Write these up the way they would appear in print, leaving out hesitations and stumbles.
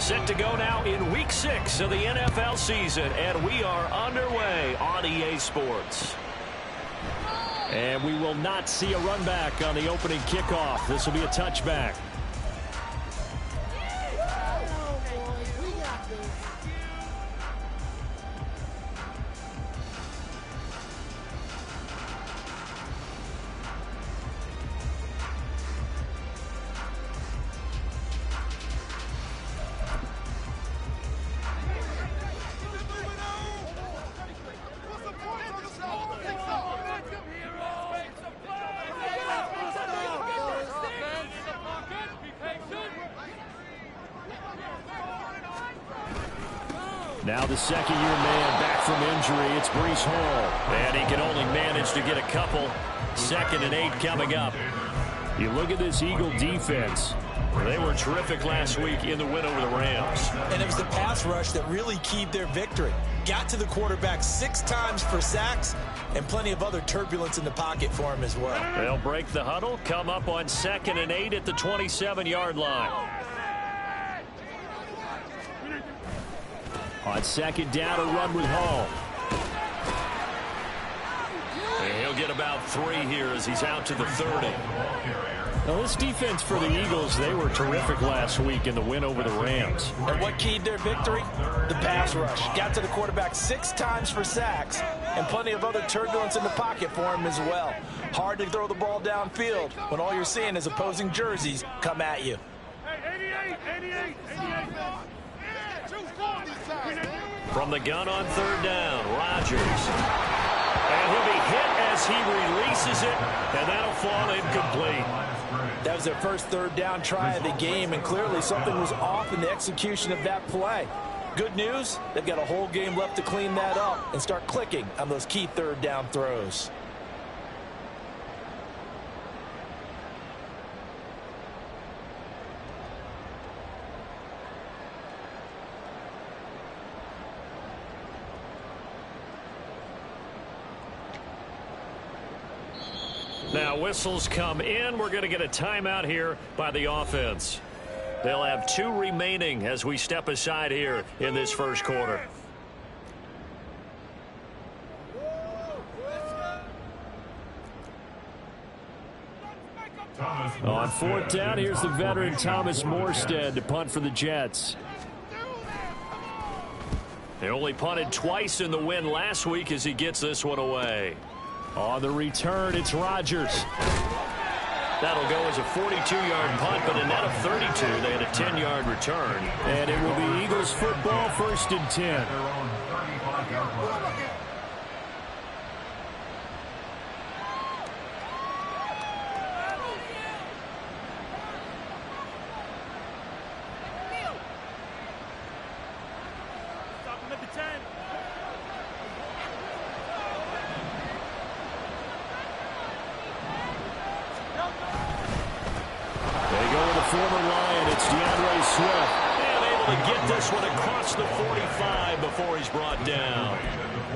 Set to go now in Week 6 of the NFL season, and we are underway on EA Sports. And we will not see a run back on the opening kickoff. This will be a touchback. Now the second-year man back from injury. It's Breece Hall. And he can only manage to get a couple. 2nd and 8 coming up. You look at this Eagle defense. They were terrific last week in the win over the Rams. And it was the pass rush that really keyed their victory. Got to the quarterback 6 times for sacks and plenty of other turbulence in the pocket for him as well. They'll break the huddle, come up on 2nd and 8 at the 27-yard line. On 2nd down, a run with Hall. And he'll get about 3 here as he's out to the 30. Now, this defense for the Eagles, they were terrific last week in the win over the Rams. And what keyed their victory? The pass rush. Got to the quarterback 6 times for sacks and plenty of other turbulence in the pocket for him as well. Hard to throw the ball downfield when all you're seeing is opposing jerseys come at you. From the gun on 3rd down, Rodgers. And he'll be hit as he releases it, and that'll fall incomplete. That was their first 3rd down try of the game, and clearly something was off in the execution of that play. Good news, they've got a whole game left to clean that up and start clicking on those key 3rd down throws. Now whistles come in. We're going to get a timeout here by the offense. They'll have 2 remaining as we step aside here in this first quarter. On 4th down, here's the veteran Thomas Morstead to punt for the Jets. They only punted twice in the win last week as he gets this one away. On the return, it's Rodgers. That'll go as a 42-yard punt, but a net of 32. They had a 10-yard return. And it will be Eagles football, 1st and 10. Before he's brought down.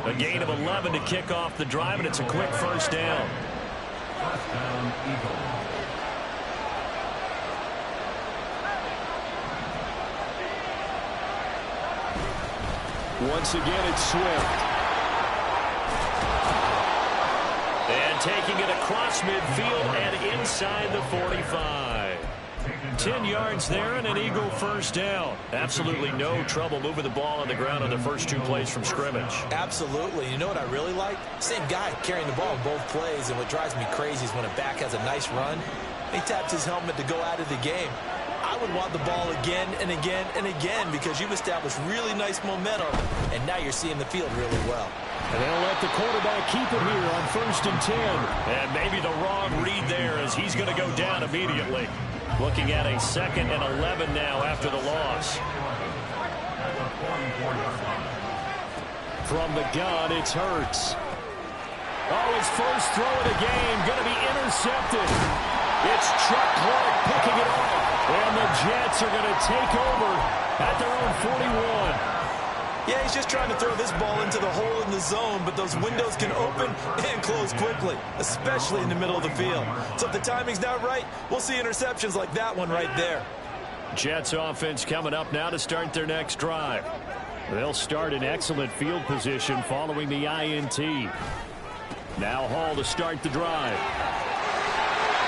A gain of 11 to kick off the drive, and it's a quick 1st down. First down, Eagles. Once again, it's Swift. And taking it across midfield and inside the 45. 10 yards there and an Eagle 1st down. Absolutely no trouble moving the ball on the ground on the first 2 plays from scrimmage. Absolutely. You know what I really like? Same guy carrying the ball in both plays, and what drives me crazy is when a back has a nice run, he taps his helmet to go out of the game. I would want the ball again and again and again because you've established really nice momentum, and now you're seeing the field really well. And they'll let the quarterback keep it here on 1st and 10. And maybe the wrong read there as he's going to go down immediately. Looking at a 2nd and 11 now after the loss. From the gun, it's Hurts. Oh, his first throw of the game going to be intercepted. It's Chuck Clark picking it off. And the Jets are going to take over at their own 41. Yeah, he's just trying to throw this ball into the hole in the zone, but those windows can open and close quickly, especially in the middle of the field. So if the timing's not right, we'll see interceptions like that one right there. Jets offense coming up now to start their next drive. They'll start in excellent field position following the INT. Now Hall to start the drive.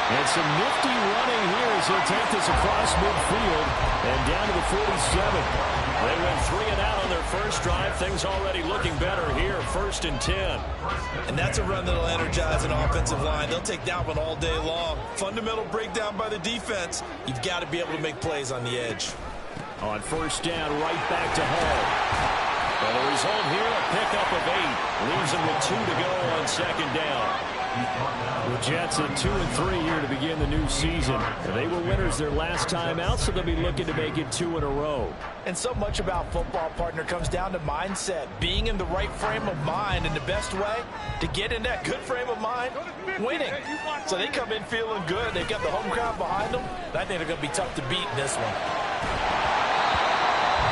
And some nifty running here as he'll take this across midfield and down to the 47. They went 3 and out on their first drive. Things already looking better here, 1st and 10. And that's a run that'll energize an offensive line. They'll take that one all day long. Fundamental breakdown by the defense. You've got to be able to make plays on the edge. On 1st down, right back to Hall. And the result here, a pickup of 8. Leaves them with 2 to go on 2nd down. The Jets at 2 and 3 here to begin the new season. They were winners their last time out, so they'll be looking to make it 2 in a row. And so much about football, partner, comes down to mindset. Being in the right frame of mind, and the best way to get in that good frame of mind, winning. So they come in feeling good. They've got the home crowd behind them. I think they're going to be tough to beat in this one.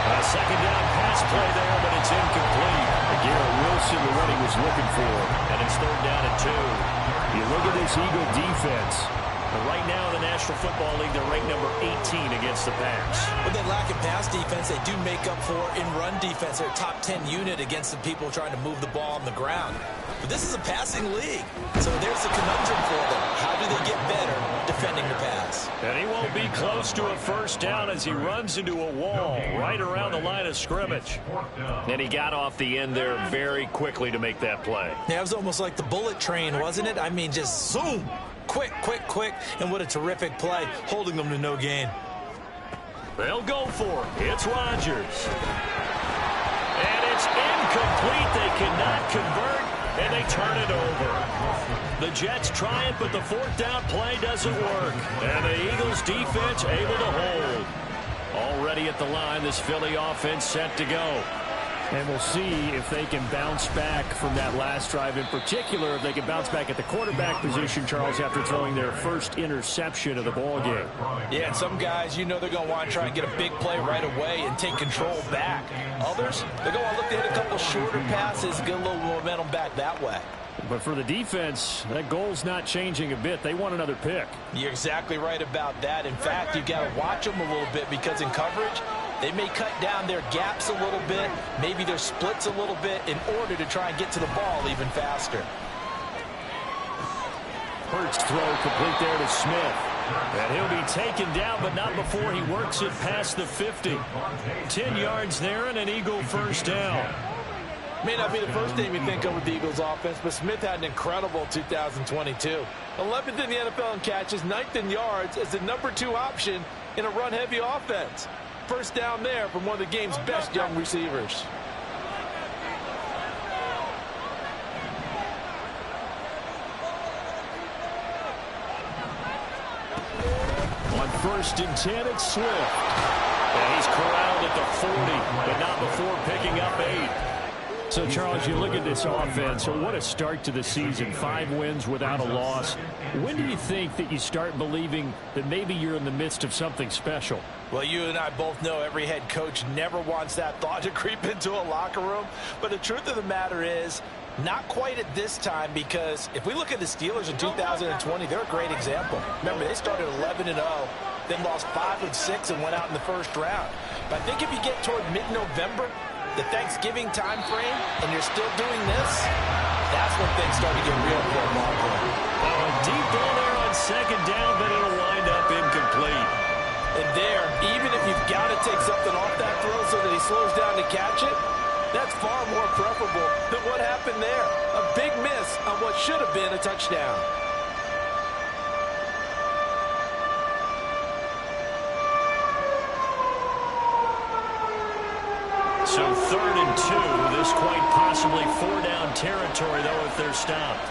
A 2nd down pass play there, but it's incomplete. Garrett Wilson, the one he was looking for. And it's 3rd down and 2. You look at this Eagle defense. Right now in the National Football League, they're ranked number 18 against the pass. With that lack of pass defense, they do make up for in run defense. They're a top 10 unit against the people trying to move the ball on the ground. But this is a passing league, so there's a conundrum for them. How do they get better defending the pass? And he won't be close to a 1st down as he runs into a wall right around the line of scrimmage. And he got off the end there very quickly to make that play. Yeah, it was almost like the bullet train, wasn't it? I mean, just zoom. Quick, quick, quick, and what a terrific play, holding them to no gain. They'll go for it. It's Rodgers. And it's incomplete. They cannot convert, and they turn it over. The Jets try it, but the 4th down play doesn't work. And the Eagles defense able to hold. Already at the line, this Philly offense set to go. And we'll see if they can bounce back from that last drive in particular, if they can bounce back at the quarterback position, Charles, after throwing their first interception of the ballgame. Yeah, and some guys, you know they're going to want to try and get a big play right away and take control back. Others, they're going to look to hit a couple shorter passes, get a little momentum back that way. But for the defense, that goal's not changing a bit. They want another pick. You're exactly right about that. In fact, you've got to watch them a little bit because in coverage, they may cut down their gaps a little bit, maybe their splits a little bit in order to try and get to the ball even faster. Hurts throw complete there to Smith. And he'll be taken down, but not before he works it past the 50. 10 yards there and an Eagle 1st down. May not be the first name you think of with the Eagles offense, but Smith had an incredible 2022. 11th in the NFL in catches, 9th in yards as the number 2 option in a run-heavy offense. 1st down there from one of the game's best young receivers. On 1st and 10, it's Swift. And he's corralled at the 40, but not before picking up 8. So, Charles, you look at this offense, so what a start to the season. 5 wins without a loss. When do you think that you start believing that maybe you're in the midst of something special? Well, you and I both know every head coach never wants that thought to creep into a locker room. But the truth of the matter is, not quite at this time, because if we look at the Steelers in 2020, they're a great example. Remember, they started 11-0, then lost 5-6 and went out in the 1st round. But I think if you get toward mid-November, the Thanksgiving time frame, and you're still doing this, that's when things start to get real for a Longhorn. A deep ball there on 2nd down, but it'll wind up incomplete. And there, even if you've got to take something off that throw so that he slows down to catch it, that's far more preferable than what happened there. A big miss on what should have been a touchdown. So 3rd and 2, this quite possibly 4-down territory, though, if they're stopped.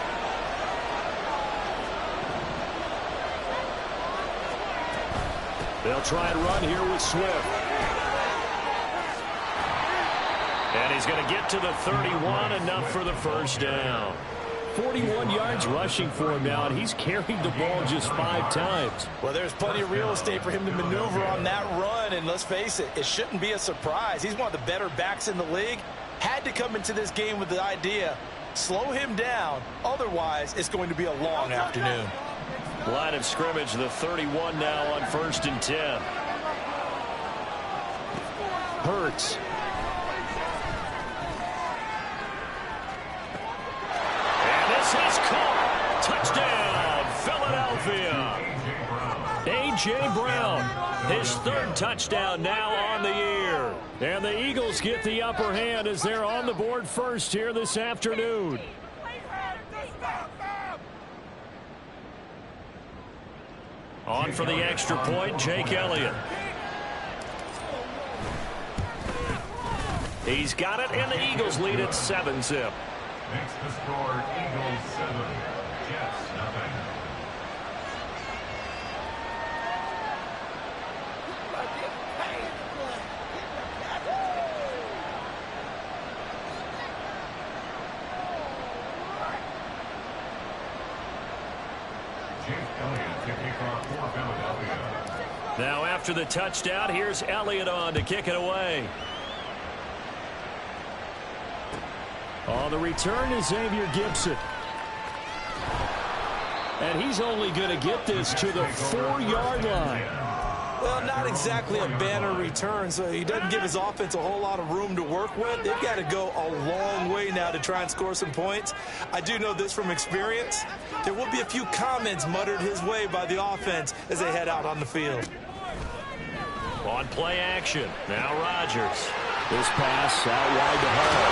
They'll try and run here with Swift. And he's going to get to the 31, enough for the 1st down. 41 yards rushing for him now, and he's carried the ball just 5 times. Well, there's plenty of real estate for him to maneuver on that run, and let's face it, it shouldn't be a surprise. He's one of the better backs in the league. Had to come into this game with the idea, slow him down, otherwise it's going to be a long afternoon. Line of scrimmage, the 31 now on 1st and 10. Hurts. And this is caught. Touchdown, Philadelphia. A.J. Brown, his third touchdown now on the year. And the Eagles get the upper hand as they're on the board first here this afternoon. On for the extra point, Jake Elliott. He's got it, and the Eagles lead at 7-zip. Next to score, Eagles 7, Jets nothing. Now after the touchdown, here's Elliott on to kick it away. On the return is Xavier Gibson. And he's only going to get this to the 4-yard line. Well, not exactly a banner return, so he doesn't give his offense a whole lot of room to work with. They've got to go a long way now to try and score some points. I do know this from experience. There will be a few comments muttered his way by the offense as they head out on the field. On play action, now Rodgers. This pass out wide to Hall.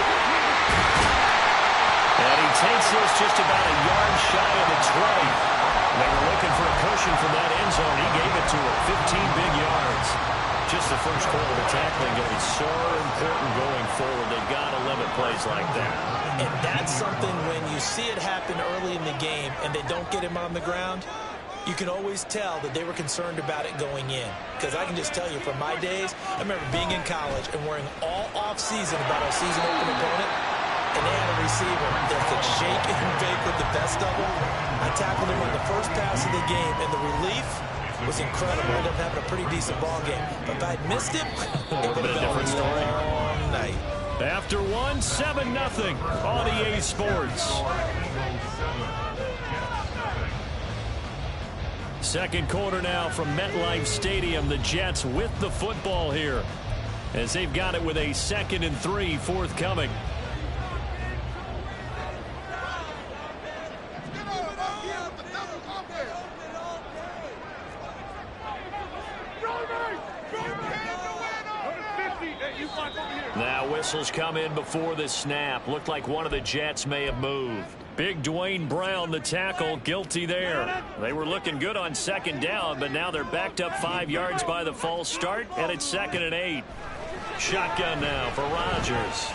And he takes this just about a yard shy of the 20. They were looking for a cushion from that end zone. He gave it to him, 15 big yards. Just the first quarter of the tackling going to be so important going forward. They've got to limit plays like that. And that's something when you see it happen early in the game and they don't get him on the ground, you can always tell that they were concerned about it going in. Because I can just tell you, from my days, I remember being in college and worrying all off-season about our season-open opponent, and they had a receiver that could shake and bake with the best of them. I tackled him on the first pass of the game, and the relief was incredible. I ended up having a pretty decent ball game. But if I'd missed him, it would have been a different story all night. After one, 7-0 on EA Sports. Second quarter now from MetLife Stadium. The Jets with the football here as they've got it with a 2nd and 3 forthcoming. Now whistles come in before the snap. Looked like one of the Jets may have moved. Big Dwayne Brown, the tackle, guilty there. They were looking good on 2nd down, but now they're backed up 5 yards by the false start, and it's 2nd and 8. Shotgun now for Rodgers.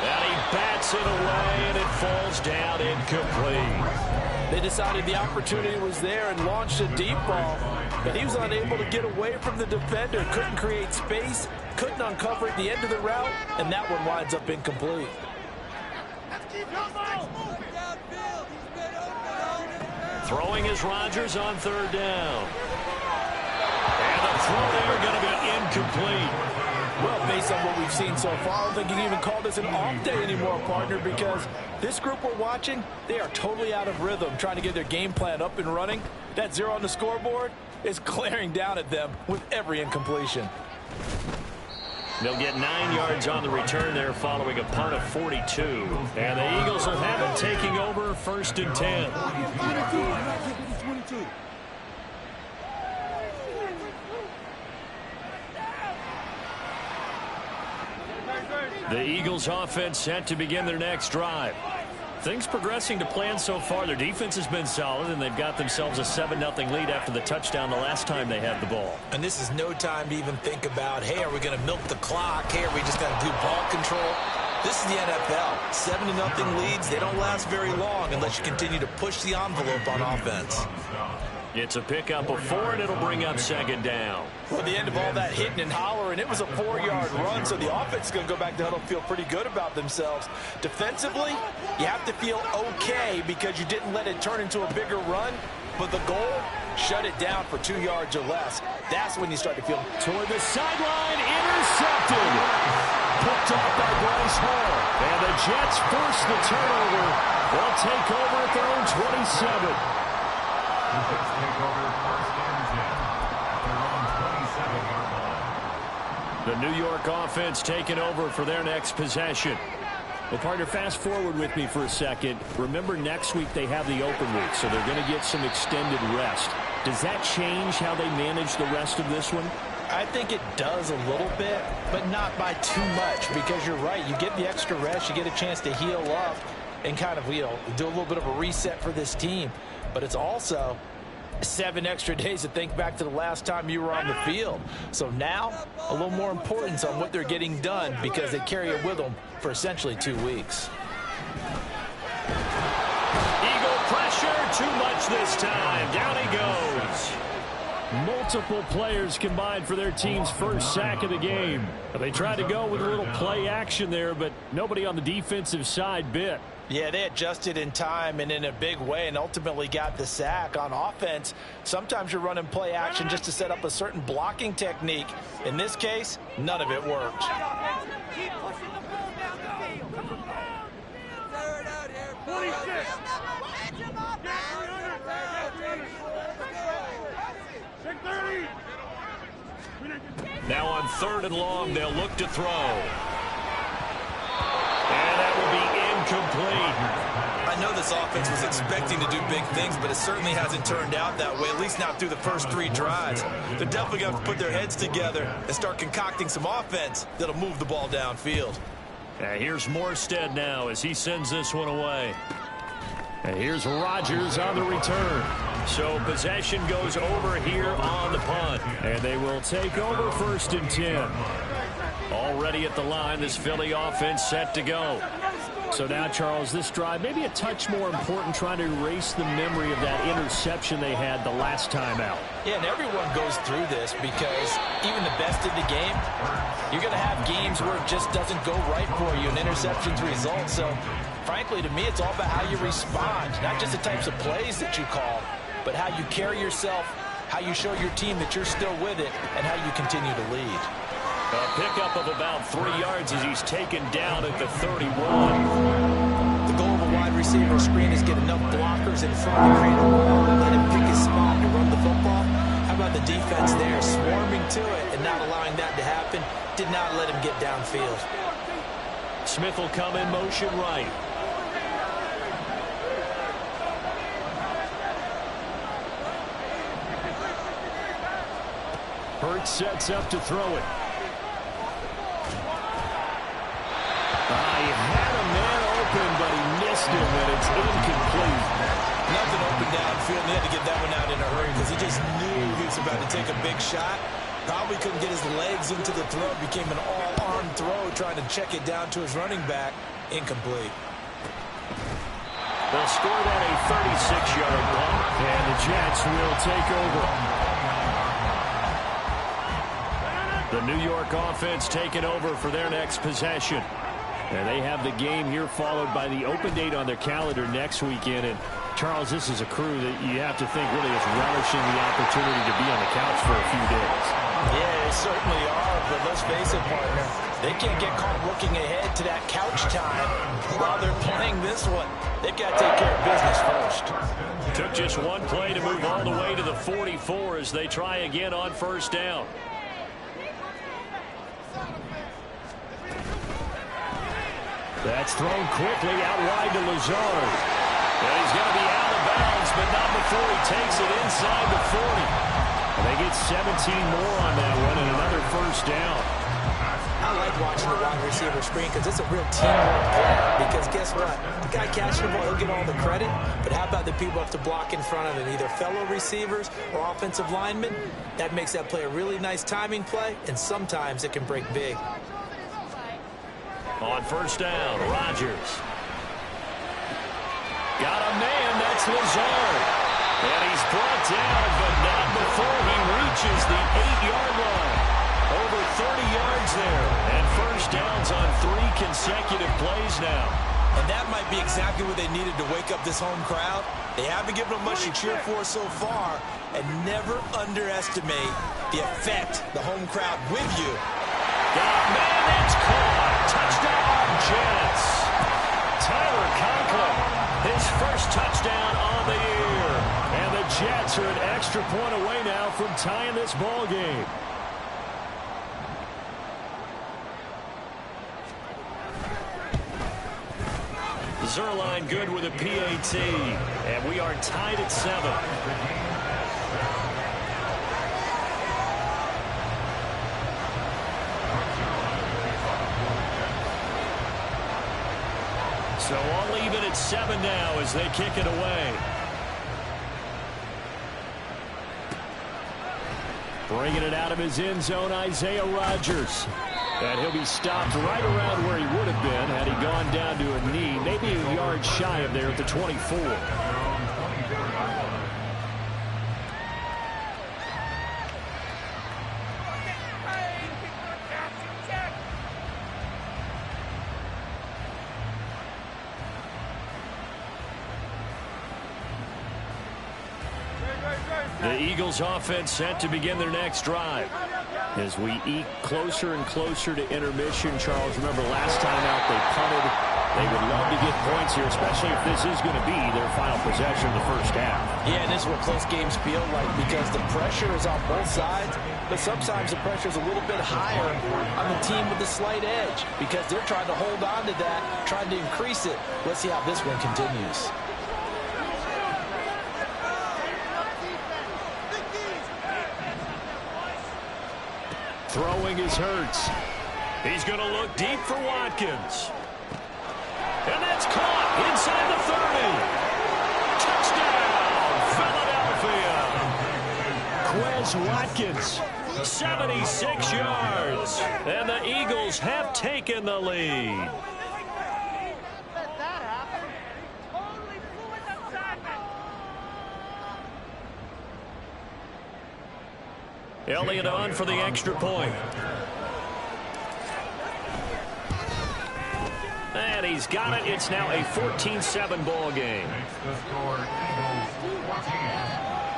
And he bats it away, and it falls down incomplete. They decided the opportunity was there and launched a deep ball, but he was unable to get away from the defender, couldn't create space, couldn't uncover at the end of the route, and that one winds up incomplete. Throwing is Rodgers on 3rd down. And the throw there going to be incomplete. Well, based on what we've seen so far, I don't think you can even call this an off day anymore, partner, because this group we're watching, they are totally out of rhythm, trying to get their game plan up and running. That 0 on the scoreboard is glaring down at them with every incompletion. They'll get 9 yards on the return there following a punt of 42. And the Eagles will have it taking over 1st and 10. The Eagles offense set to begin their next drive. Things progressing to plan so far. Their defense has been solid, and they've got themselves a 7-0 lead after the touchdown the last time they had the ball. And this is no time to even think about, hey, are we going to milk the clock? Hey, are we just going to do ball control? This is the NFL. 7-0 leads, they don't last very long unless you continue to push the envelope on offense. It's a pickup of 4, and it'll bring up 2nd down. Well, at the end of all that hitting and hollering, it was a 4-yard run, so the offense is going to go back to huddle and feel pretty good about themselves. Defensively, you have to feel okay because you didn't let it turn into a bigger run, but the goal, shut it down for 2 yards or less. That's when you start to feel. Toward the sideline, intercepted. Picked off by Bryce Hall. And the Jets force the turnover. They'll take over at their own 27. The Jets take over 1st and 10. Their own 27-yard line. The New York offense taking over for their next possession. Well, partner, fast forward with me for a second. Remember, next week they have the open week, so they're going to get some extended rest. Does that change how they manage the rest of this one? I think it does a little bit, but not by too much, because you're right. You get the extra rest, you get a chance to heal up and kind of, do a little bit of a reset for this team. But it's also 7 extra days to think back to the last time you were on the field. So now, a little more importance on what they're getting done because they carry it with them for essentially 2 weeks. Eagle pressure, too much this time. Down he goes. Multiple players combined for their team's first sack of the game. They tried to go with a little play action there, but nobody on the defensive side bit. Yeah, they adjusted in time and in a big way and ultimately got the sack. On offense, sometimes you're running play action just to set up a certain blocking technique. In this case, none of it worked. Now on 3rd and long, they'll look to throw. And that will be incomplete. I know this offense was expecting to do big things, but it certainly hasn't turned out that way, at least not through the first 3 drives. They're definitely going to have to put their heads together and start concocting some offense that'll move the ball downfield. Here's Morstead now as he sends this one away. And here's Rodgers on the return. So possession goes over here on the punt. And they will take over 1st and 10. Already at the line, this Philly offense set to go. So now, Charles, this drive maybe a touch more important, trying to erase the memory of that interception they had the last time out. Yeah, and everyone goes through this because even the best in the game, you're going to have games where it just doesn't go right for you and interceptions result. So, frankly, to me, it's all about how you respond, not just the types of plays that you call, but how you carry yourself, how you show your team that you're still with it, and how you continue to lead. A pickup of about 3 yards as he's taken down at the 31. The goal of a wide receiver screen is get enough blockers in front to create a wall and let him pick his spot to run the football. How about the defense there, swarming to it and not allowing that to happen? Did not let him get downfield. Smith will come in motion right. Hurts sets up to throw it. He had a man open, but he missed him, and it's incomplete. Nothing open downfield. He had to get that one out in a hurry because he just knew he was about to take a big shot. Probably couldn't get his legs into the throw. Became an all-arm throw, trying to check it down to his running back. Incomplete. They'll score that a 36-yard punt, and the Jets will take over. The New York offense taking over for their next possession. And they have the game here followed by the open date on their calendar next weekend. And, Charles, this is a crew that you have to think really is relishing the opportunity to be on the couch for a few days. Yeah, they certainly are, but let's face it, partner. They can't get caught looking ahead to that couch time while they're playing this one. They've got to take care of business first. Took just one play to move all the way to the 44 as they try again on 1st down. That's thrown quickly out wide to Lazard. And he's going to be out of bounds, but not before he takes it inside the 40. And they get 17 more on that one and another 1st down. I like watching the wide receiver screen because it's a real teamwork play. Because guess what? The guy catching the ball, he'll get all the credit. But how about the people have to block in front of him, either fellow receivers or offensive linemen? That makes that play a really nice timing play, and sometimes it can break big. On 1st down, Rodgers. Got a man, that's Lazard. And he's brought down, but not before he reaches the 8-yard line. Over 30 yards there. And 1st downs on 3 consecutive plays now. And that might be exactly what they needed to wake up this home crowd. They haven't given them much to cheer for so far. And never underestimate the effect the home crowd with you. Got a man, that's caught. Touchdown, Jets. Tyler Conklin, his first touchdown on the year. And the Jets are an extra point away now from tying this ball game. Zerline good with a PAT. And we are tied at 7. So all even at 7 now as they kick it away. Bringing it out of his end zone, Isaiah Rodgers. And he'll be stopped right around where he would have been had he gone down to a knee, maybe a yard shy of there at the 24. The Eagles offense set to begin their next drive. As we eke closer and closer to intermission, Charles, remember last time out they punted. They would love to get points here, especially if this is going to be their final possession of the first half. Yeah, and this is what close games feel like because the pressure is on both sides, but sometimes the pressure is a little bit higher on the team with the slight edge because they're trying to hold on to that, trying to increase it. Let's see how this one continues. Throwing is Hurts. He's going to look deep for Watkins. And that's caught inside the 30. Touchdown, Philadelphia. Quez Watkins, 76 yards. And the Eagles have taken the lead. Elliott on for the extra point. And he's got it. It's now a 14-7 ball game. Makes the score Eagles 14,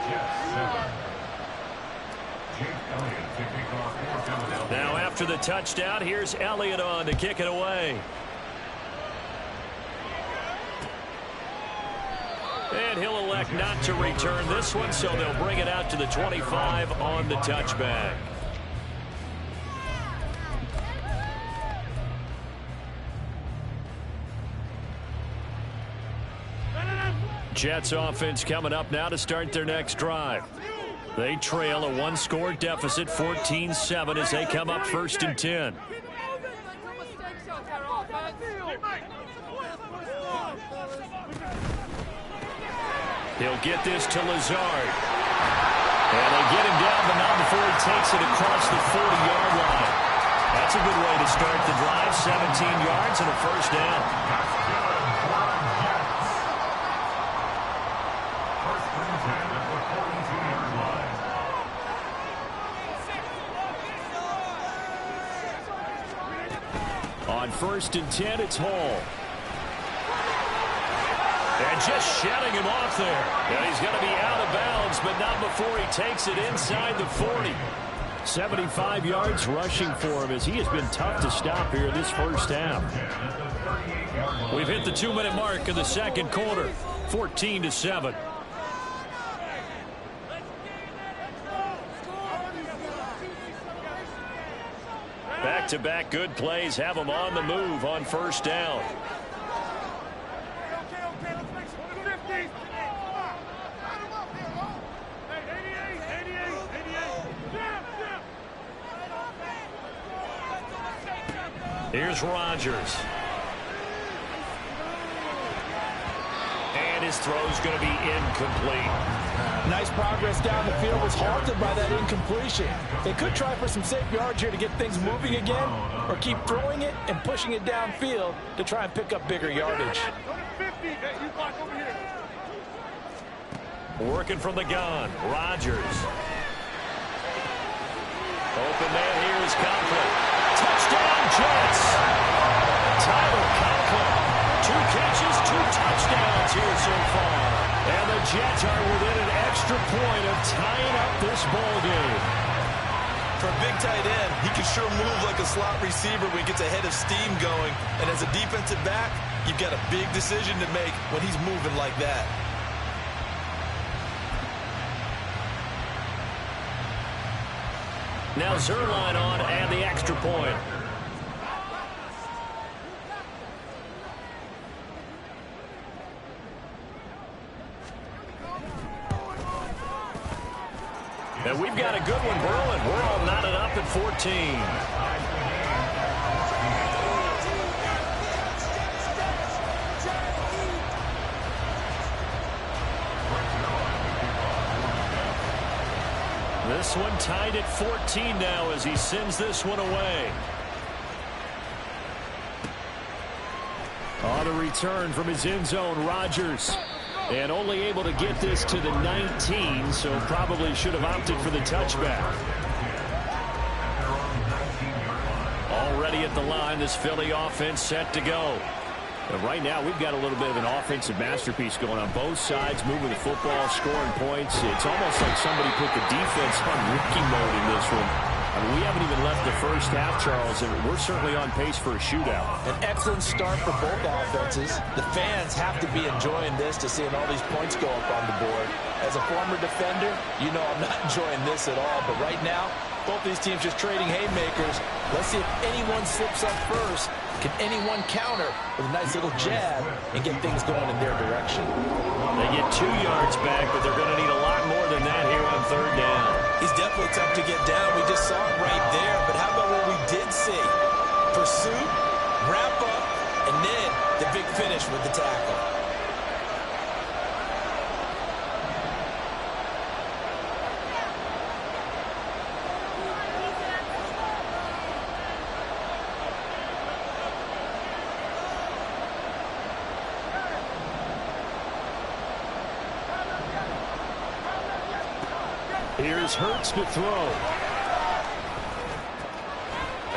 Jets 7. Jake Elliott to kick off for Philadelphia. Now after the touchdown, here's Elliott on to kick it away. And he'll elect not to return this one, so they'll bring it out to the 25 on the touchback. Jets offense coming up now to start their next drive. They trail a one-score deficit, 14-7, as they come up first and 10. He'll get this to Lazard. And they get him down, but not before he takes it across the 40-yard line. That's a good way to start the drive. 17 yards and a first down. First and 10 at the 42-yard line. On first and 10, it's Hall. And just shedding him off there. And he's going to be out of bounds, but not before he takes it inside the 40. 75 yards rushing for him as he has been tough to stop here this first half. We've hit the 2-minute mark of the second quarter. 14-7. Back-to-back good plays have him on the move on first down. Here's Rodgers. And his throw's going to be incomplete. Nice progress down the field was halted by that incompletion. They could try for some safe yards here to get things moving again, or keep throwing it and pushing it downfield to try and pick up bigger yardage. Working from the gun, Rodgers. Open man here is Conklin. Touchdown, Jets. Tyler Conklin. 2 catches, 2 touchdowns here so far. And the Jets are within an extra point of tying up this ball game. For a big tight end, he can sure move like a slot receiver when he gets a head of steam going. And as a defensive back, you've got a big decision to make when he's moving like that. Now Zerline on and the extra point. And we've got a good one brewing. We're all knotted up at 14. This one tied at 14 now as he sends this one away. On the return from his end zone, Rodgers. And only able to get this to the 19, so probably should have opted for the touchback. Already at the line, this Philly offense set to go. And right now, we've got a little bit of an offensive masterpiece going on both sides, moving the football, scoring points. It's almost like somebody put the defense on rookie mode in this one. I mean, we haven't even left the first half, Charles, and we're certainly on pace for a shootout. An excellent start for both offenses. The fans have to be enjoying this to seeing all these points go up on the board. As a former defender, you know I'm not enjoying this at all. But right now, both these teams just trading haymakers. Let's see if anyone slips up first. Can anyone counter with a nice little jab and get things going in their direction? They get 2 yards back, but they're going to need a lot more than that here on third down. He's definitely tough to get down. We just saw it right there. But how about what we did see? Pursuit, wrap up, and then the big finish with the tackle. Here's Hurts to throw.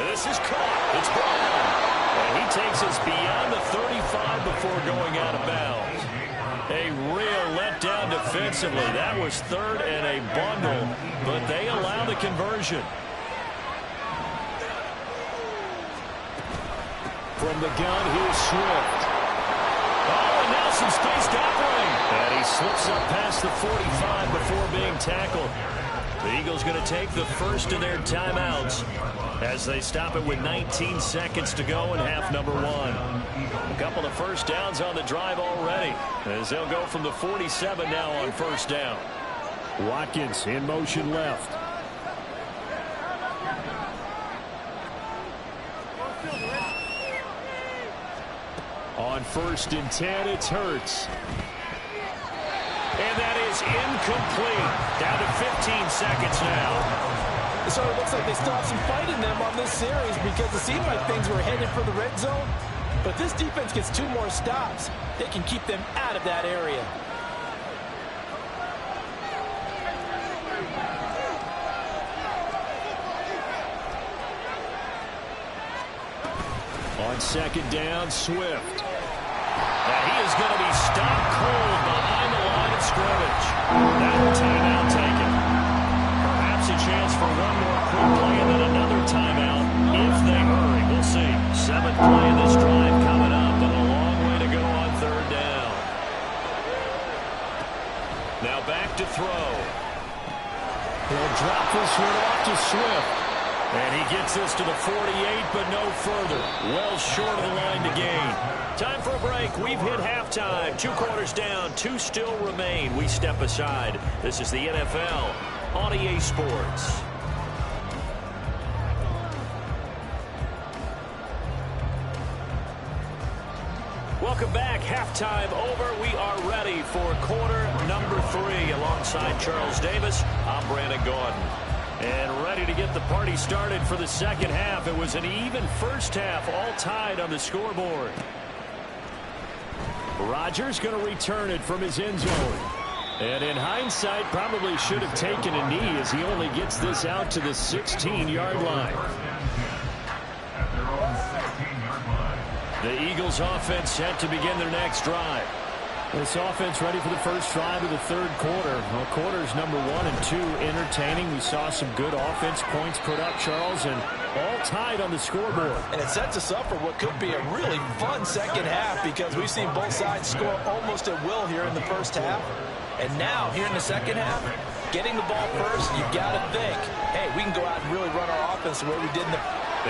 This is caught. It's Brown. And he takes us beyond the 35 before going out of bounds. A real letdown defensively. That was third and a bundle, but they allow the conversion. From the gun, here's Swift. Oh, and Nelson stays dappling. And he slips up past the 45 before being tackled. The Eagles going to take the first of their timeouts as they stop it with 19 seconds to go in half number 1. A couple of first downs on the drive already as they'll go from the 47 now on first down. Watkins in motion left. On 1st and 10, it's Hurts. And that is incomplete. Down to 15 seconds now. So it looks like they still have some fight in them on this series because it seemed like things were headed for the red zone. But if this defense gets 2 more stops, they can keep them out of that area. On 2nd down, Swift. And he is going to be stopped cold behind the line of scrimmage. That timeout taken. Perhaps a chance for one more quick play and then another timeout if they hurry. We'll see. 7th play of this drive coming up, but a long way to go on 3rd down. Now back to throw. He'll drop this one off to Swift. And he gets this to the 48, but no further. Well short of the line to gain. Time for a break. We've hit halftime. 2 quarters down. 2 still remain. We step aside. This is the NFL on EA Sports. Welcome back. Halftime over. We are ready for quarter number 3. Alongside Charles Davis, I'm Brandon Gordon. And ready to get the party started for the second half. It was an even first half, all tied on the scoreboard. Rodgers going to return it from his end zone. And in hindsight, probably should have taken a knee as he only gets this out to the 16-yard line. The Eagles offense set to begin their next drive. This offense ready for the first drive of the 3rd quarter. Well, quarters number 1 and 2 entertaining. We saw some good offense points put up, Charles, and all tied on the scoreboard. And it sets us up for what could be a really fun second half because we've seen both sides score almost at will here in the first half. And now, here in the second half, getting the ball first, you've got to think, hey, we can go out and really run our offense the way we did in the...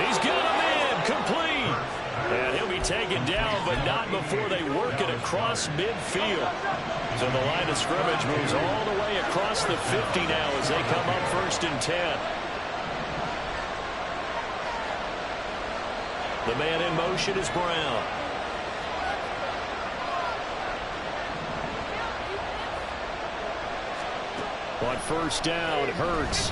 He's got him in, complete. And he'll be taken down, but not before they work it across midfield. So the line of scrimmage moves all the way across the 50 now as they come up first and 10. The man in motion is Brown. On first down, Hurts.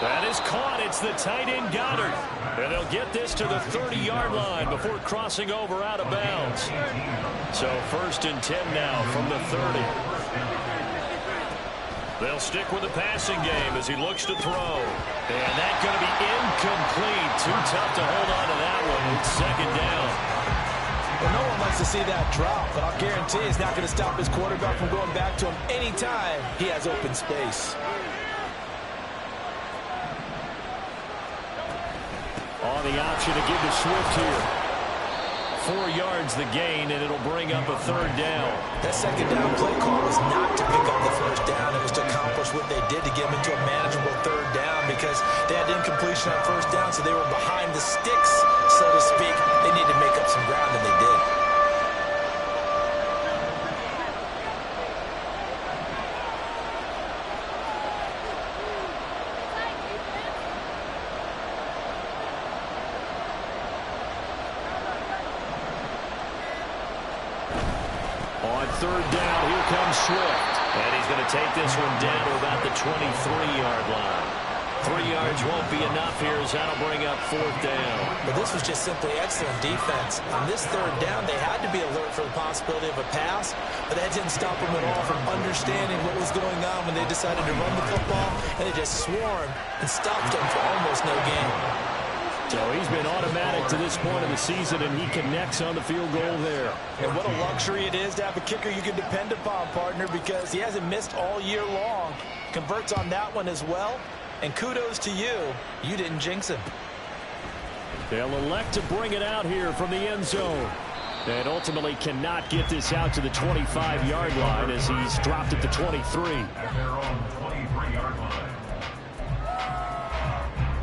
That is caught. It's the tight end Goddard. And they'll get this to the 30-yard line before crossing over out of bounds. So first and 10 now from the 30. They'll stick with the passing game as he looks to throw. And that's going to be incomplete. Too tough to hold on to that one. It's second down. Well, no one likes to see that drop, but I'll guarantee it's not going to stop his quarterback from going back to him anytime he has open space. On the option to give to Swift here. 4 yards the gain, and it'll bring up a third down. That second down play call was not to pick up the first down. It was to accomplish what they did to get them into a manageable third down because they had incompletion on first down, so they were behind the sticks, so to speak. They needed to make up some ground, and they did. Third down, here comes Swift. And he's going to take this one down to about the 23-yard line. 3 yards won't be enough here as that'll bring up fourth down. But this was just simply excellent defense. On this third down, they had to be alert for the possibility of a pass, but that didn't stop them at all from understanding what was going on when they decided to run the football, and they just swarmed and stopped them for almost no gain. So he's been automatic to this point of the season, and he connects on the field goal there. And what a luxury it is to have a kicker you can depend upon, partner, because he hasn't missed all year long. Converts on that one as well. And kudos to you. You didn't jinx him. They'll elect to bring it out here from the end zone. And ultimately cannot get this out to the 25-yard line as he's dropped at the 23. At their own 23-yard line.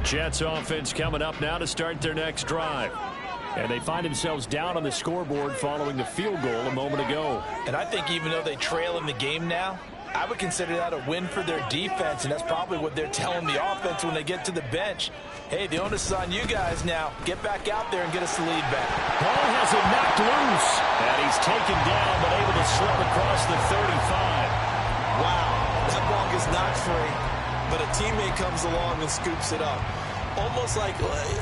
Jets offense coming up now to start their next drive. And they find themselves down on the scoreboard following the field goal a moment ago. And I think even though they trail in the game now, I would consider that a win for their defense, and that's probably what they're telling the offense when they get to the bench. Hey, the onus is on you guys now. Get back out there and get us the lead back. Ball has it knocked loose. And he's taken down but able to slip across the 35. Wow, that ball gets knocked free, but a teammate comes along and scoops it up.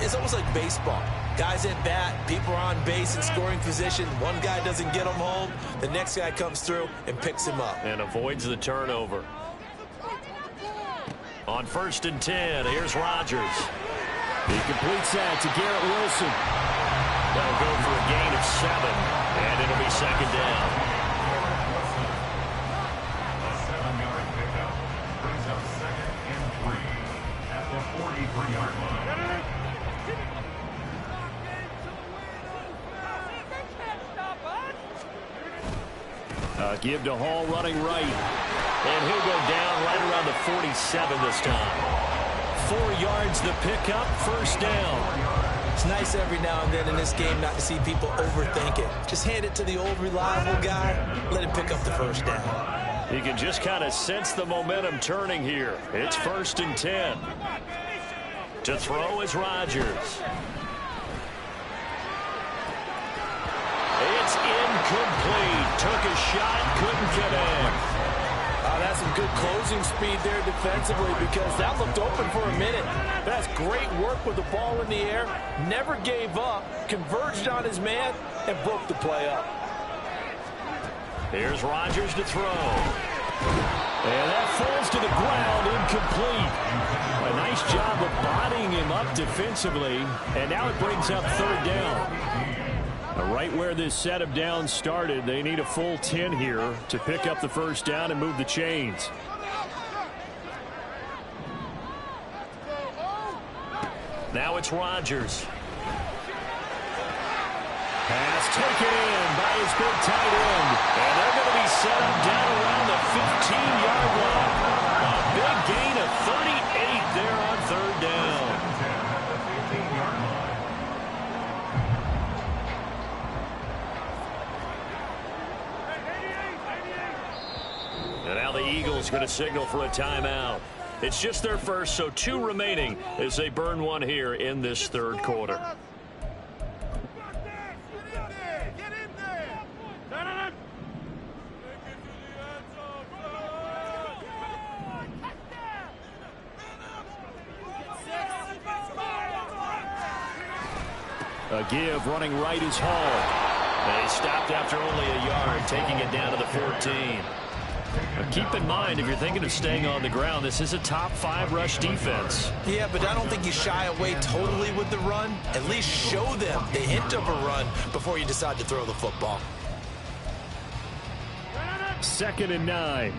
It's almost like baseball. Guys at bat, people are on base in scoring position. One guy doesn't get him home. The next guy comes through and picks him up. And avoids the turnover. On first and 10, here's Rodgers. He completes that to Garrett Wilson. They'll go for a gain of 7, and it'll be second down. A 7-yard pickup brings up 2nd and 3 at the 43-yard line. Give to Hall running right. And he'll go down right around the 47 this time. 4 yards the pickup, first down. It's nice every now and then in this game not to see people overthink it. Just hand it to the old reliable guy. Let him pick up the first down. You can just kind of sense the momentum turning here. It's first and 10. To throw is Rodgers. It's incomplete. Took a shot, couldn't connect. That's some good closing speed there defensively because that looked open for a minute. That's great work with the ball in the air. Never gave up, converged on his man, and broke the play up. Here's Rodgers to throw. And that falls to the ground, incomplete. A nice job of bodying him up defensively. And now it brings up third down. Right where this set of downs started, they need a full 10 here to pick up the first down and move the chains. Now it's Rodgers. Pass taken in by his big tight end. And they're going to be set up down around the 15-yard line. A big gain of 38 there on third down. And now the Eagles going to signal for a timeout. It's just their first, so 2 remaining as they burn one here in this third quarter. A give, running right is Hall. They stopped after only a yard, taking it down to the 14. Now keep in mind, if you're thinking of staying on the ground, this is a top 5 rush defense. Yeah, but I don't think you shy away totally with the run. At least show them the hint of a run before you decide to throw the football. 2nd and 9.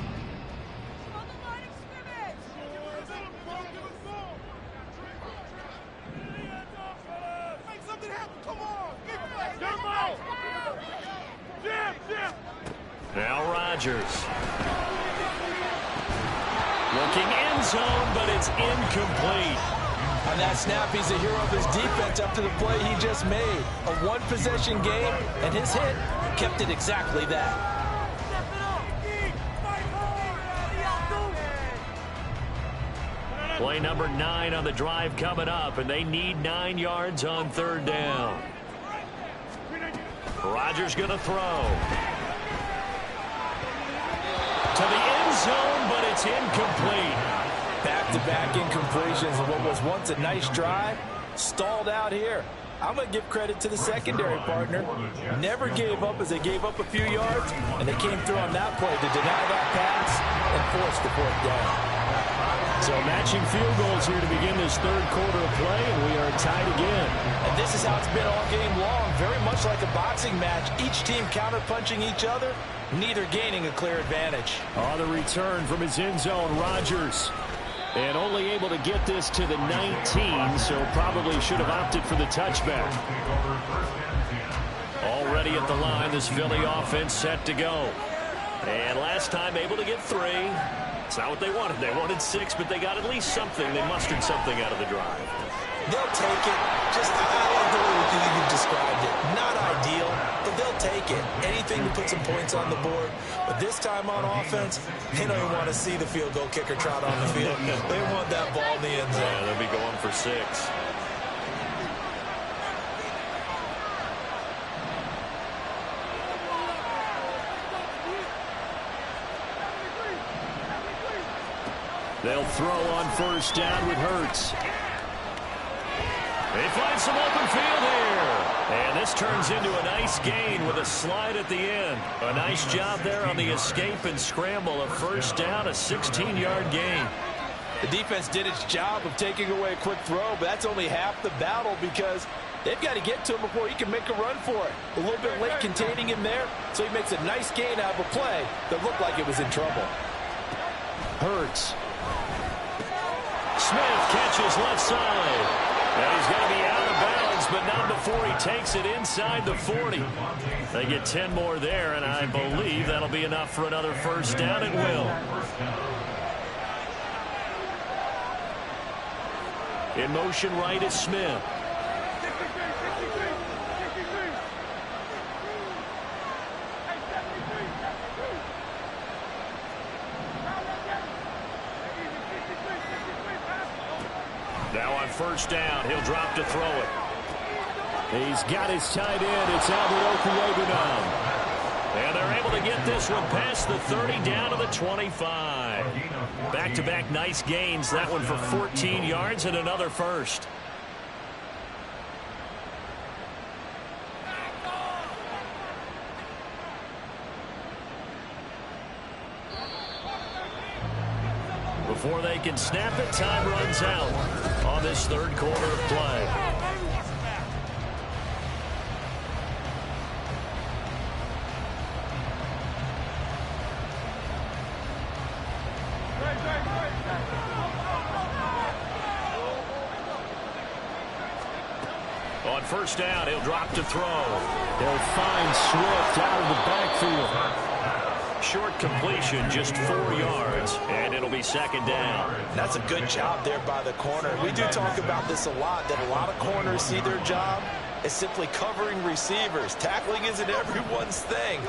Now Rodgers. Looking end zone, but it's incomplete. On that snap, he's a hero of his defense after the play he just made. A one-possession game, and his hit kept it exactly that. Play number 9 on the drive coming up, and they need 9 yards on 3rd down. Rodgers going to throw. To the end zone, but it's incomplete. Back-to-back incompletions of what was once a nice drive, stalled out here. I'm going to give credit to the secondary partner. Never gave up as they gave up a few yards, and they came through on that play to deny that pass and force the 4th down. So matching field goals here to begin this third quarter of play, and we are tied again. And this is how it's been all game long, very much like a boxing match. Each team counter-punching each other, neither gaining a clear advantage. On the return from his end zone, Rodgers. And only able to get this to the 19, so probably should have opted for the touchback. Already at the line, this Philly offense set to go. And last time able to get 3. It's not what they wanted. They wanted 6, but they got at least something. They mustered something out of the drive. They'll take it. Just, I like the way you described it. Not ideal, but they'll take it. Anything to put some points on the board. But this time on offense, they don't even want to see the field goal kicker trot on the field. They want that ball in the end zone. Yeah, they'll be going for 6. They'll throw on 1st down with Hurts. They find some open field here. And this turns into a nice gain with a slide at the end. A nice job there on the escape and scramble. A 1st down, a 16-yard gain. The defense did its job of taking away a quick throw, but that's only half the battle because they've got to get to him before he can make a run for it. A little bit late containing him there, so he makes a nice gain out of a play that looked like it was in trouble. Hurts. Smith catches left side. And he's going to be out of bounds, but not before he takes it inside the 40. They get 10 more there, and I believe that'll be enough for another 1st down at will. In motion right is Smith. Now on 1st down, he'll drop to throw it. He's got his tight end. It's Albert Okuegbunam. And they're able to get this one past the 30 down to the 25. Back-to-back nice gains. That one for 14 yards and another 1st. Before they can snap it, time runs out on this third quarter of play. On 1st down, he'll drop to throw. They'll find Swift out of the backfield. Short completion, just 4 yards, and it'll be 2nd down. That's a good job there by the corner. We do talk about this a lot, that a lot of corners see their job as simply covering receivers. Tackling isn't everyone's thing.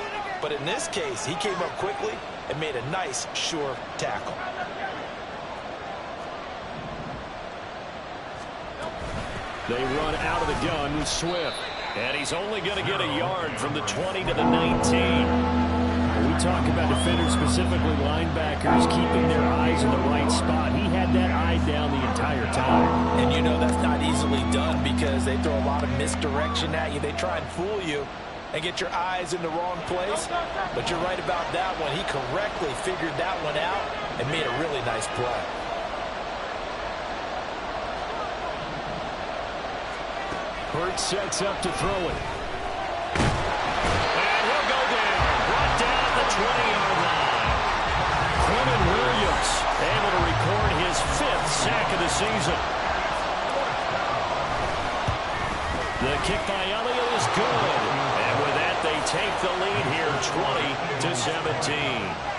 But in this case, he came up quickly, and made a nice, sure tackle. They run out of the gun with Swift. And he's only going to get a yard from the 20 to the 19. When we talk about defenders, specifically linebackers, keeping their eyes in the right spot, he had that eye down the entire time. And you know that's not easily done because they throw a lot of misdirection at you. They try and fool you and get your eyes in the wrong place. But you're right about that one. He correctly figured that one out and made a really nice play. Hurts sets up to throw it. And he'll go down. Brought down at the 20-yard line. Quentin Williams able to record his 5th sack of the season. The kick by Elliott is good. And with that, they take the lead here 20-17.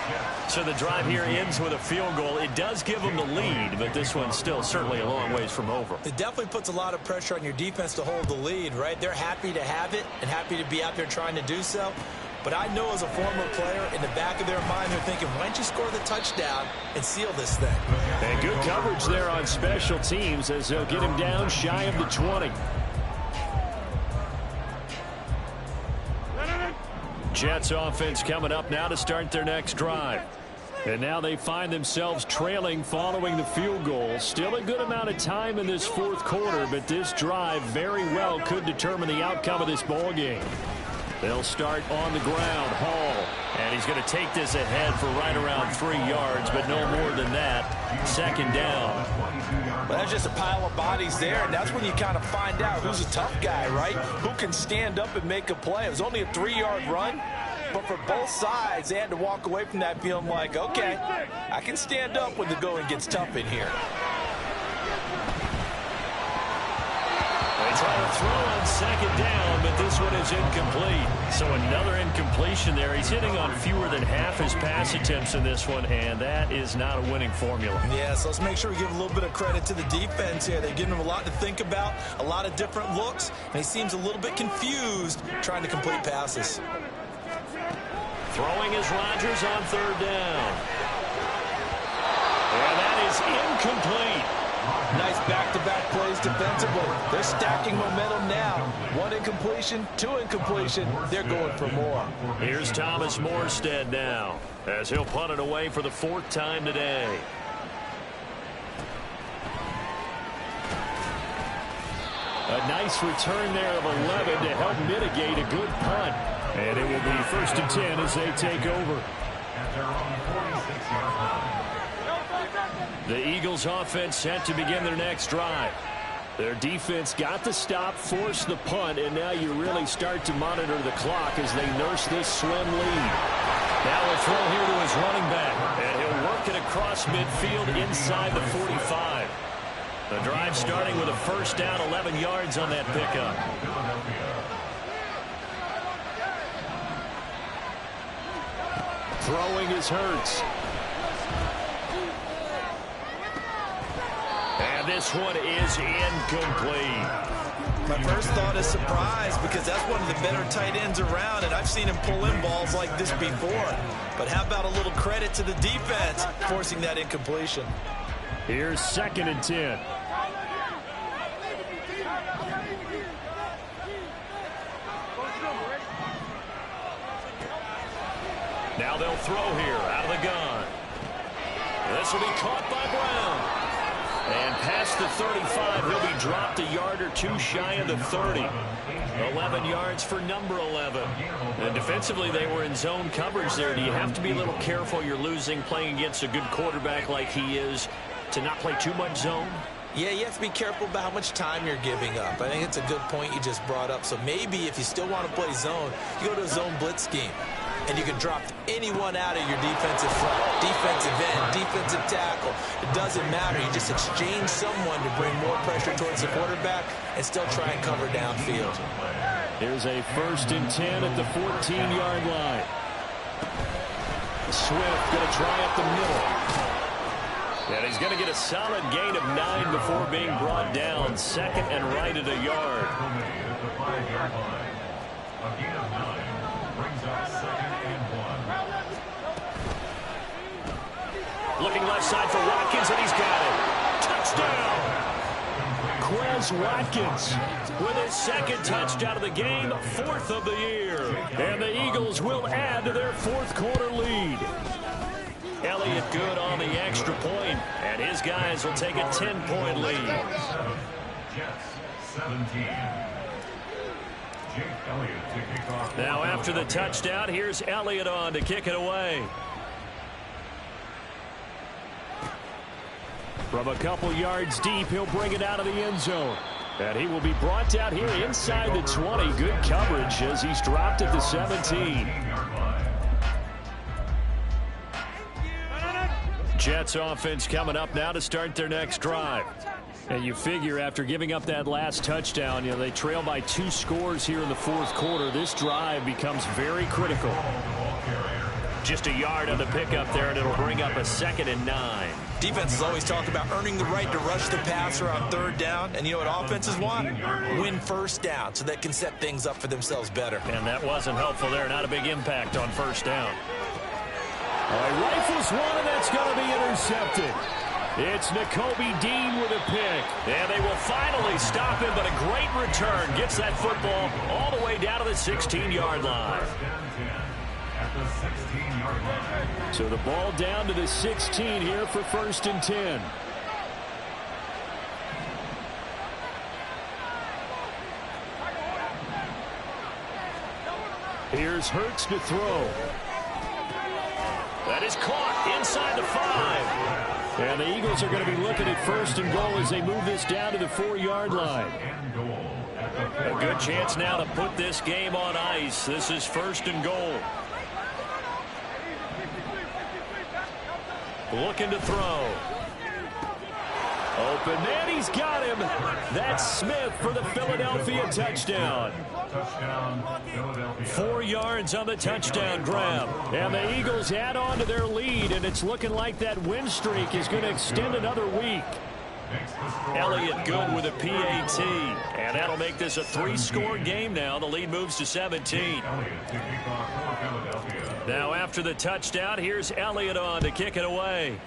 So the drive here ends with a field goal. It does give them the lead, but this one's still certainly a long ways from over. It definitely puts a lot of pressure on your defense to hold the lead, right? They're happy to have it and happy to be out there trying to do so. But I know as a former player, in the back of their mind, they're thinking, why don't you score the touchdown and seal this thing? And good coverage there on special teams as they'll get him down shy of the 20. Jets offense coming up now to start their next drive. And now they find themselves trailing following the field goal. Still a good amount of time in this 4th quarter, but this drive very well could determine the outcome of this ball game. They'll start on the ground. Hall. And he's going to take this ahead for right around 3 yards, but no more than that. 2nd down. Well, that's just a pile of bodies there, and that's when you kind of find out who's a tough guy, right? Who can stand up and make a play. It was only a 3-yard run, but for both sides, they had to walk away from that feeling like, okay, I can stand up when the going gets tough in here. They try to throw on 2nd down, but this one is incomplete. So another incompletion there. He's hitting on fewer than half his pass attempts in this one, and that is not a winning formula. Yeah, so let's make sure we give a little bit of credit to the defense here. They're giving him a lot to think about, a lot of different looks, and he seems a little bit confused trying to complete passes. Throwing is Rodgers on 3rd down. And that is incomplete. Nice back-to-back plays defensively. They're stacking momentum now. 1 incompletion, 2 incompletion. They're going for more. Here's Thomas Morstead now as he'll punt it away for the 4th time today. A nice return there of 11 to help mitigate a good punt. And it will be 1st and 10 as they take over. At their own 46-yard line. The Eagles offense set to begin their next drive. Their defense got the stop, forced the punt, and now you really start to monitor the clock as they nurse this slim lead. Now a throw here to his running back, and he'll work it across midfield inside the 45. The drive starting with a 1st down, 11 yards on that pickup. Throwing is Hurts. And this one is incomplete. My first thought is surprise because that's one of the better tight ends around, and I've seen him pull in balls like this before. But how about a little credit to the defense forcing that incompletion? Here's 2nd and 10. Now they'll throw here out of the gun. This will be caught by Brown. And past the 35, he'll be dropped a yard or 2 shy of the 30. 11 yards for number 11. And defensively, they were in zone coverage there. Do you have to be a little careful? You're losing playing against a good quarterback like he is to not play too much zone? Yeah, you have to be careful about how much time you're giving up. I think it's a good point you just brought up. So maybe if you still want to play zone, you go to a zone blitz scheme. And you can drop anyone out of your defensive front, defensive end, defensive tackle. It doesn't matter. You just exchange someone to bring more pressure towards the quarterback and still try and cover downfield. Here's a 1st and 10 at the 14-yard line. Swift going to try up the middle. And he's going to get a solid gain of 9 before being brought down. 2nd and right at a yard. At the 5-yard line. A gain of 9 brings up 2nd and 1. Looking left side for Watkins, and he's got it. Touchdown! Quez Watkins with his second touchdown of the game, fourth of the year. And the Eagles will add to their fourth quarter lead. Elliott good on the extra point, and his guys will take a 10-point lead. Jets 17. Jake Elliott to kick off. Now after the touchdown, here's Elliott on to kick it away. From a couple yards deep, he'll bring it out of the end zone. And he will be brought out here inside the 20. Good coverage as he's dropped at the 17. Jets offense coming up now to start their next drive. And you figure after giving up that last touchdown, they trail by 2 scores here in the fourth quarter. This drive becomes very critical. Just a yard on the pickup there, and it'll bring up a 2nd and 9. Defenses always talk about earning the right to rush the passer on 3rd down. And you know what offenses want? Win 1st down so they can set things up for themselves better. And that wasn't helpful there. Not a big impact on 1st down. He rifles one, and that's going to be intercepted. It's Nakobe Dean with a pick. And they will finally stop him, but a great return. Gets that football all the way down to the 16-yard line. At the 16-yard line. So the ball down to the 16 here for 1st and 10. Here's Hurts to throw. That is caught inside the 5. And the Eagles are going to be looking at 1st and goal as they move this down to the 4-yard line. A good chance now to put this game on ice. This is 1st and goal. Looking to throw. Open man, he's got him. That's Smith for the Philadelphia touchdown. Touchdown, Philadelphia. 4 yards on the touchdown grab. And the Eagles add on to their lead, and it's looking like that win streak is going to extend another week. Elliott good with a PAT. And that'll make this a 3-score game now. The lead moves to 17. Now after the touchdown, here's Elliott on to kick it away.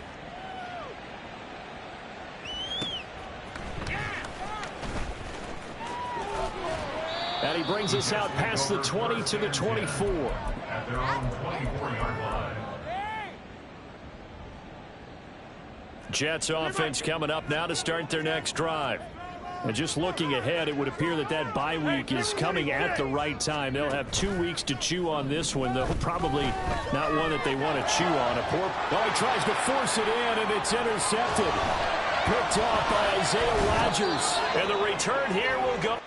And he brings us out past the 20 to the 24. At their own 24-yard line. Jets offense coming up now to start their next drive. And just looking ahead, it would appear that that bye week is coming at the right time. They'll have 2 weeks to chew on this one, though probably not one that they want to chew on. He tries to force it in, and it's intercepted. Picked off by Isaiah Rodgers. And the return here will go.